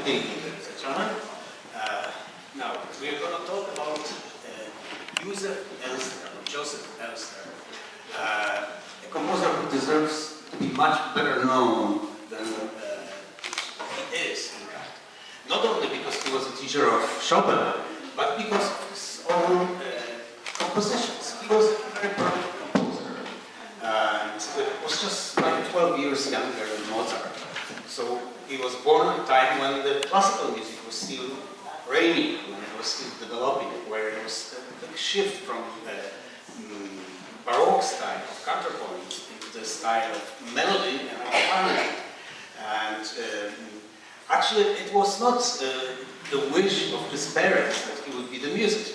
Good evening, ladies and gentlemen. Now, we're going to talk about Józef Elsner, a composer who deserves to be much better known than he is, in fact. Not only because he was a teacher of Chopin, but because of his own compositions. He was a very prolific composer, and was just like 12 years younger than Mozart. So he was born at a time when the classical music was still reigning, when it was still developing, where there was a big shift from Baroque style of counterpoint into the style of melody and harmony. And actually, it was not the wish of his parents that he would be the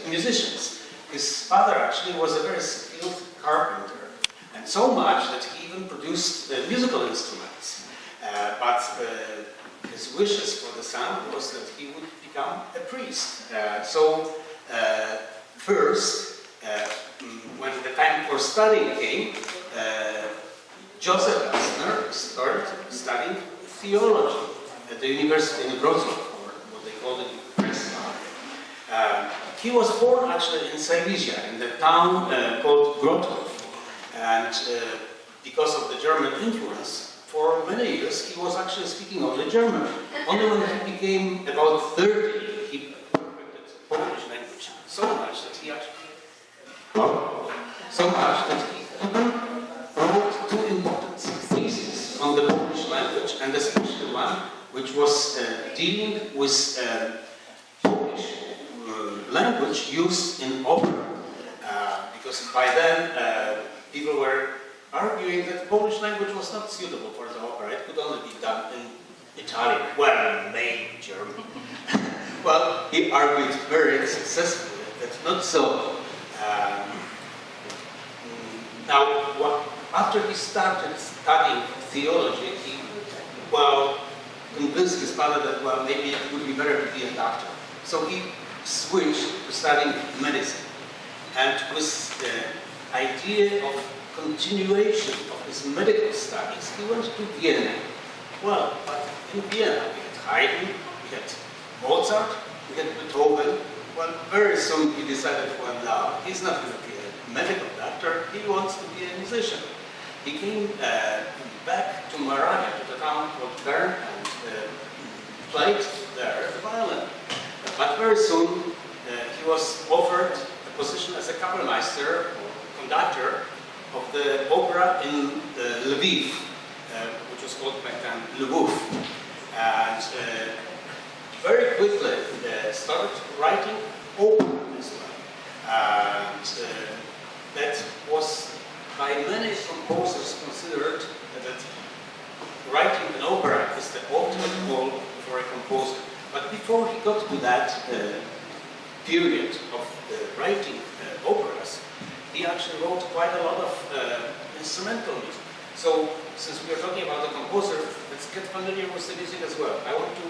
musicians. His father actually was a very skilled carpenter, and so much that he even produced musical instruments. But his wishes for the son was that he would become a priest. First, when the time for studying came, Józef Elsner started studying theology at the university in Warsaw, or what they called it in Principal. He was born actually in Silesia, in the town called Wrocław, and because of the German influence, for many years he was actually speaking only German. Only when he became about 30, he perfected Polish language so much that he wrote two important theses on the Polish language, and especially one which was dealing with Polish language used in opera, because by then people were arguing that Polish language was not suitable for the opera. It could only be done in Italian, well, maybe German. Well, he argued very successfully that not so. Now, after he started studying theology, he, convinced his father that, maybe it would be better to be a doctor. So he switched to studying medicine. And with the idea of continuation of his medical studies, he went to Vienna. But in Vienna we had Haydn, we had Mozart, we had Beethoven. Very soon he decided, now he's not going to be a medical doctor, he wants to be a musician. He came back to Moravia, to the town called Bern, and played there the violin. But very soon he was offered a position as a Kapellmeister, or conductor, of the opera in Lviv, which was called back then Lvov. And very quickly started writing opera as well. And that was by many composers considered that writing an opera is the ultimate goal for a composer. But before he got to that period of writing operas, he actually wrote quite a lot of instrumental music. So, since we are talking about the composer, let's get familiar with the music as well. I want to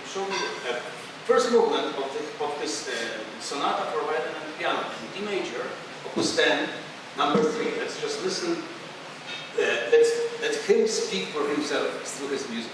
show you a first movement of this sonata for violin and piano in D major, opus 10, number 3. Let's just listen. Let him speak for himself through his music.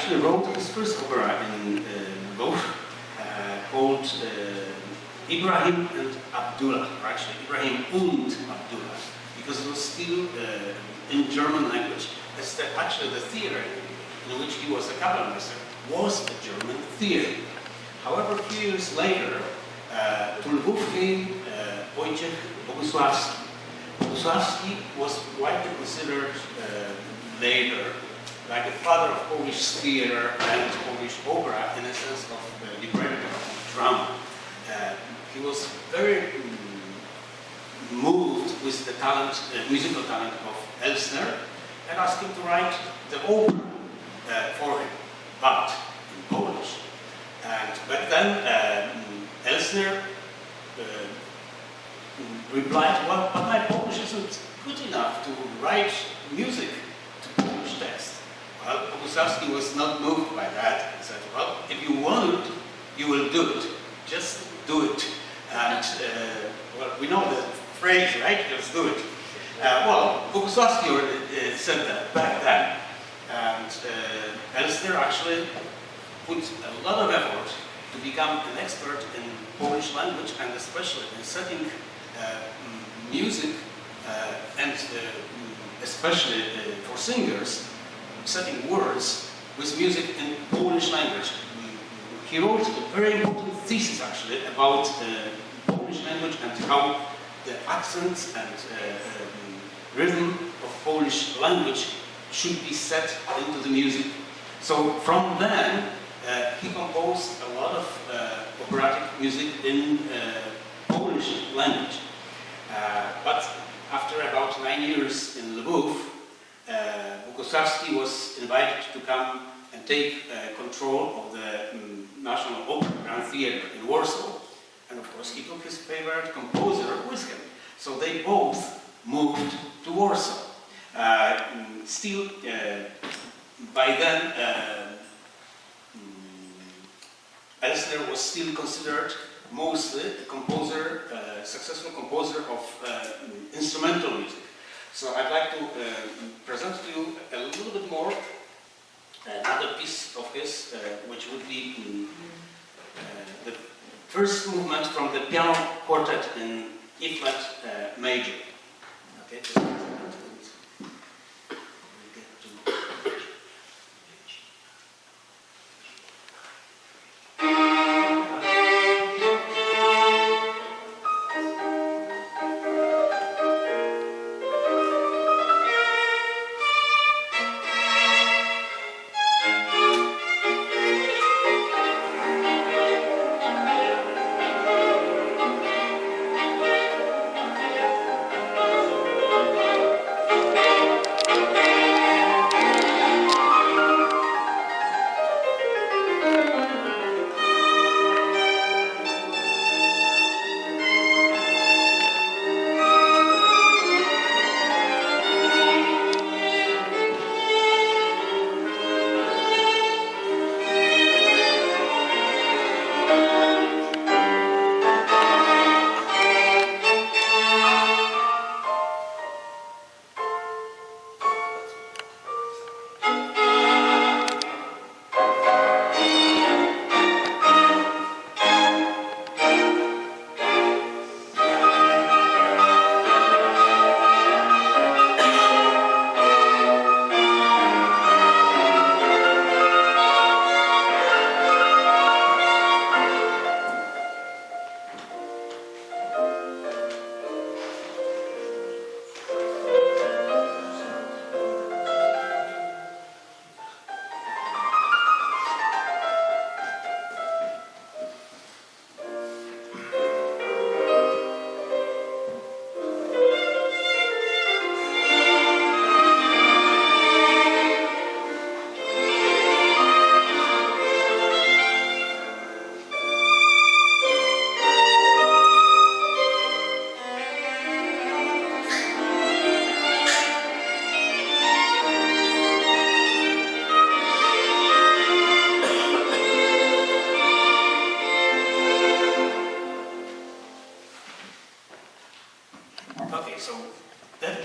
actually wrote his first opera in both, called Ibrahim and Abdullah, or actually Ibrahim und Abdullah, because it was still in German language. Actually the theater in which he was a Kapellmeister was a German theater. However, a few years later, to Lwów came Wojciech Bogusławski. Bogusławski was widely considered later like the father of Polish theater and Polish opera in a sense of libretto drama. He was very moved with the talent, musical talent of Elsner, and asked him to write the opera for him, but in Polish. And back then, Elsner replied, well, but my Polish isn't good enough to write music to Polish text. Well, Bogusławski was not moved by that. He said, well, if you want it, you will do it. Just do it. And, well, we know the phrase, right? Just do it. Well, Bogusławski already said that back then. And Elsner actually put a lot of effort to become an expert in Polish language, and especially in setting music, and especially for singers, setting words with music in Polish language. He wrote a very important thesis actually about Polish language and how the accents and rhythm of Polish language should be set into the music. So from then, he composed a lot of operatic music in Polish language. But after about 9 years in Lwów, Bogusławski was invited to come and take control of the National Opera Grand Theatre in Warsaw. And of course, he took his favorite composer with him. So they both moved to Warsaw. Still, by then, Elsner was still considered mostly a composer, successful composer of instrumental music. So I'd like to present to you a little bit more another piece of his, which would be the first movement from the piano quartet in E-flat major. Okay.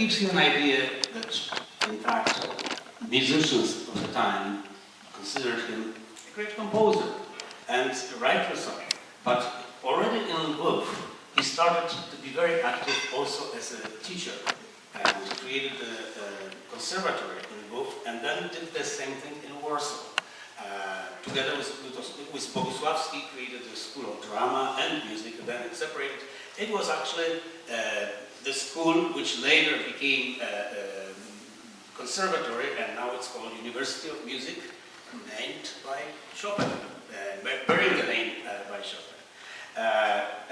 gives you an idea that, in fact, musicians of the time considered him a great composer, and rightly so. But already in Lvov, he started to be very active also as a teacher, and created a conservatory in Lvov, and then did the same thing in Warsaw. Together with Bogusławski, created a school of drama and music, and then it separated. It was actually the school which later became conservatory, and now it's called University of Music, named by Chopin, bearing the name by Chopin.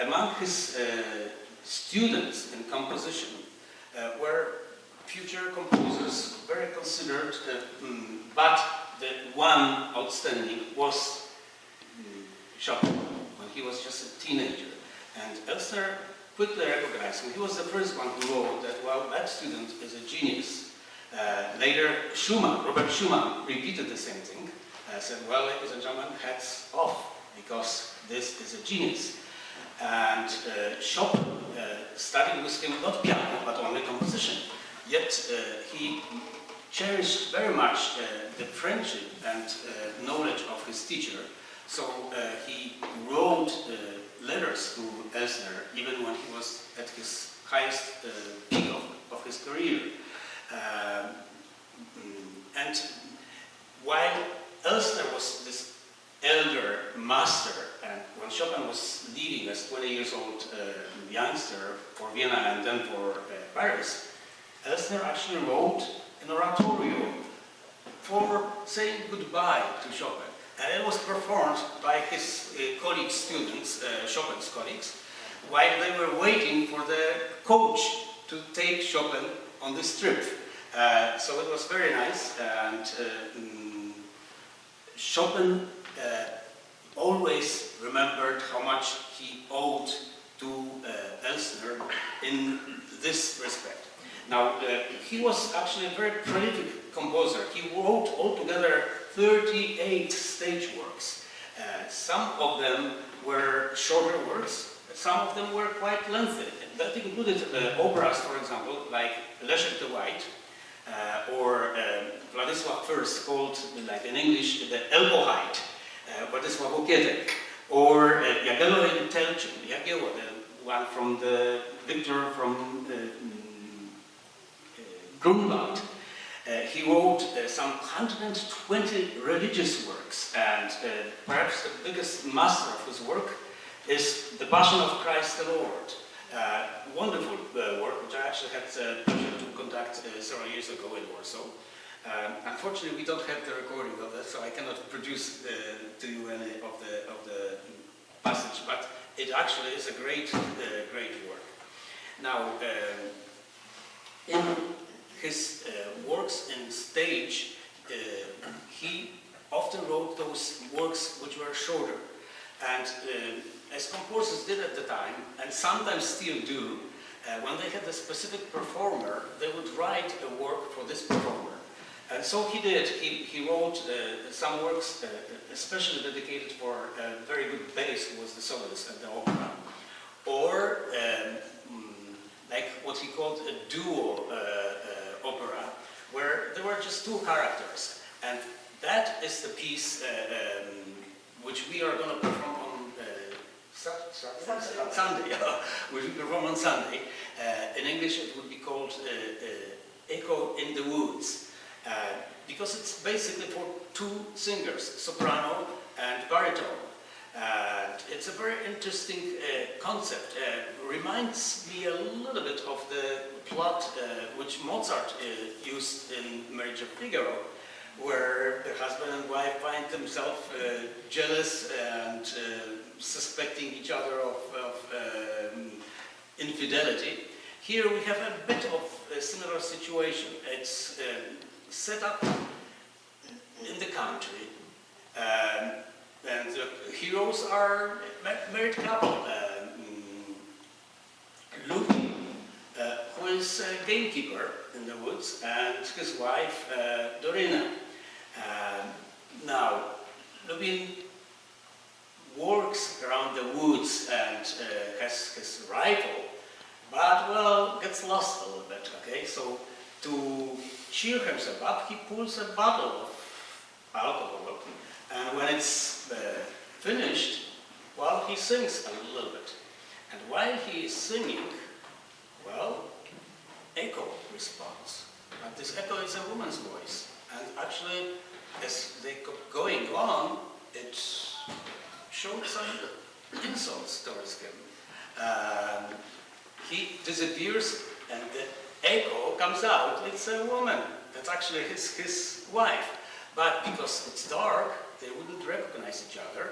Among his students in composition were future composers, very considered, but the one outstanding was Chopin, when he was just a teenager. And Elsner quickly recognized him. He was the first one who wrote that, well, that student is a genius. Later, Robert Schumann repeated the same thing. Said, well, ladies and gentlemen, hats off, because this is a genius. And Chopin studied with him not piano, but only composition. Yet he cherished very much the friendship and knowledge of his teacher. So he wrote letters to Elsner, even when he was at his highest peak of his career. And while Elsner was this elder master, and when Chopin was leaving as 20 years old youngster for Vienna and then for Paris, Elsner actually wrote an oratorio for saying goodbye to Chopin. And it was performed by his colleague students, Chopin's colleagues, while they were waiting for the coach to take Chopin on this trip. So it was very nice, and Chopin always remembered how much he owed to Elsner in this respect. Now, he was actually a very prolific composer. He wrote altogether 38 stage works. Some of them were shorter works, some of them were quite lengthy. That included operas, for example, like Leszek the White, or Władysław I, called, like in English, the Elbow Height, Władysław Okietek, or Jagiello in Telchin, Jagiełło, the one from the Victor from Grunwald. He wrote some 120 religious works, and perhaps the biggest master of his work is The Passion of Christ the Lord. Wonderful work, which I actually had the pleasure to conduct several years ago in Warsaw. Unfortunately, we don't have the recording of that, so I cannot produce to you any of the passage, but it actually is a great work. Now, in his works in stage, he often wrote those works which were shorter. And as composers did at the time, and sometimes still do, when they had a specific performer, they would write a work for this performer. And so he did. He wrote some works especially dedicated for a very good bass, who was the soloist at the opera. Or like what he called a duo opera, where there were just two characters. And that is the piece which we are going to perform on Sunday. Which we perform on Sunday. In English it would be called Echo in the Woods. Because it's basically for two singers, soprano and baritone. It's a very interesting concept. Reminds me a little bit of the plot which Mozart used in Marriage of Figaro, where the husband and wife find themselves jealous and suspecting each other of infidelity. Here we have a bit of a similar situation. It's set up in the country, and the heroes are a married couple. Lubin, who is a gamekeeper in the woods, and his wife, Dorina. Now, Lubin works around the woods and has his rifle, but, well, gets lost a little bit, okay? So, to cheer himself up, he pulls a bottle of alcohol. And when it's finished, well, he sings a little bit. And while he is singing, well, echo responds. And this echo is a woman's voice. And actually, as they kept going on, it showed some insults towards him. He disappears, and the echo comes out. It's a woman. That's actually his wife. But because it's dark, they wouldn't recognize each other.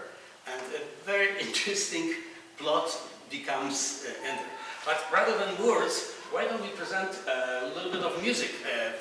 And a very interesting plot becomes entered. But rather than words, why don't we present a little bit of music